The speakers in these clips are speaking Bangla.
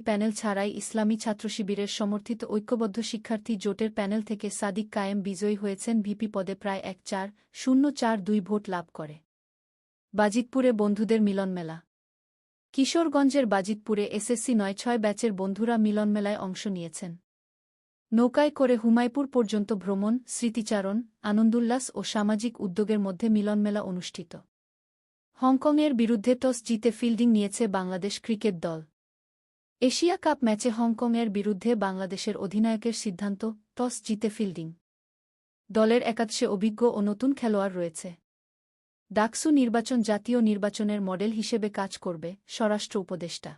প্যানেল ছাড়াই ইসলামী ছাত্রশিবিরের সমর্থিত ঐক্যবদ্ধ শিক্ষার্থী জোটের প্যানেল থেকে সাদিক কায়েম বিজয়ী হয়েছেন ভিপি পদে প্রায় ১,৪,০৪,২ ভোট লাভ করে। বাজিতপুরে বন্ধুদের মিলনমেলা। কিশোরগঞ্জের বাজিতপুরে এসএসসি ৯-৬ ব্যাচের বন্ধুরা মিলনমেলায় অংশ নিয়েছেন। নৌকায় করে হুমায়পুর পর্যন্ত ভ্রমণ, স্মৃতিচারণ, আনন্দোল্লাস ও সামাজিক উদ্যোগের মধ্যে মিলনমেলা অনুষ্ঠিত। হংকংয়ের বিরুদ্ধে টস জিতে ফিল্ডিং নিয়েছে বাংলাদেশ ক্রিকেট দল। এশিয়া কাপ ম্যাচে হংকংয়ের বিরুদ্ধে বাংলাদেশের অধিনায়কের সিদ্ধান্ত, টস জিতে ফিল্ডিং। দলের একাদশে অভিজ্ঞ ও নতুন খেলোয়াড় রয়েছে। ডাকসু নির্বাচন জাতীয় নির্বাচনের মডেল হিসেবে কাজ করবে, স্বরাষ্ট্র উপদেষ্টা।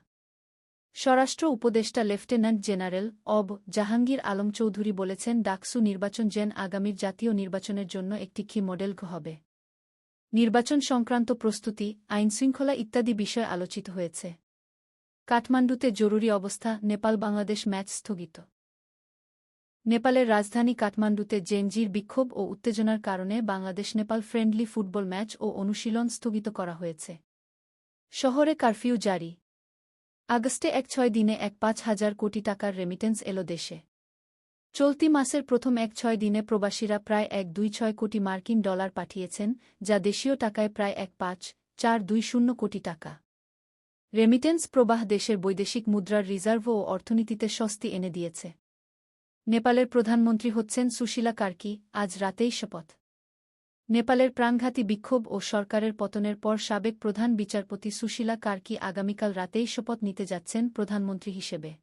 স্বরাষ্ট্র উপদেষ্টা lieutenant general of. Jahangir Alam Chowdhury বলেছেন, ডাকসু নির্বাচন যেন আগামীর জাতীয় নির্বাচনের জন্য একটি কি মডেল হবে। নির্বাচন সংক্রান্ত প্রস্তুতি, আইনশৃঙ্খলা ইত্যাদি বিষয় আলোচিত হয়েছে। কাঠমান্ডুতে জরুরি অবস্থা, নেপাল-বাংলাদেশ ম্যাচ স্থগিত। নেপালের রাজধানী কাঠমান্ডুতে জেনজির বিক্ষোভ ও উত্তেজনার কারণে বাংলাদেশ-নেপাল ফ্রেন্ডলি ফুটবল ম্যাচ ও অনুশীলন স্থগিত করা হয়েছে। শহরে কারফিউ জারি। আগস্টে ১-৬ দিনে ৫,০০০ কোটি টাকার রেমিটেন্স এলো দেশে। চলতি মাসের প্রথম ১-৬ দিনে প্রবাসীরা প্রায় ১,২৬ কোটি মার্কিন ডলার পাঠিয়েছেন, যা দেশীয় টাকায় প্রায় ১,৫,৪২০ কোটি টাকা। রেমিটেন্স প্রবাহ দেশের বৈদেশিক মুদ্রার রিজার্ভ ও অর্থনীতিতে স্বস্তি এনে দিয়েছে। নেপালের প্রধানমন্ত্রী হচ্ছেন সুশীলা কার্কি, আজ রাতেই শপথ। নেপালের প্রাণঘাতী বিক্ষোভ ও সরকারের পতনের পর সাবেক প্রধান বিচারপতি সুশীলা কার্কি আগামীকাল রাতেই শপথ নিতে যাচ্ছেন প্রধানমন্ত্রী হিসেবে।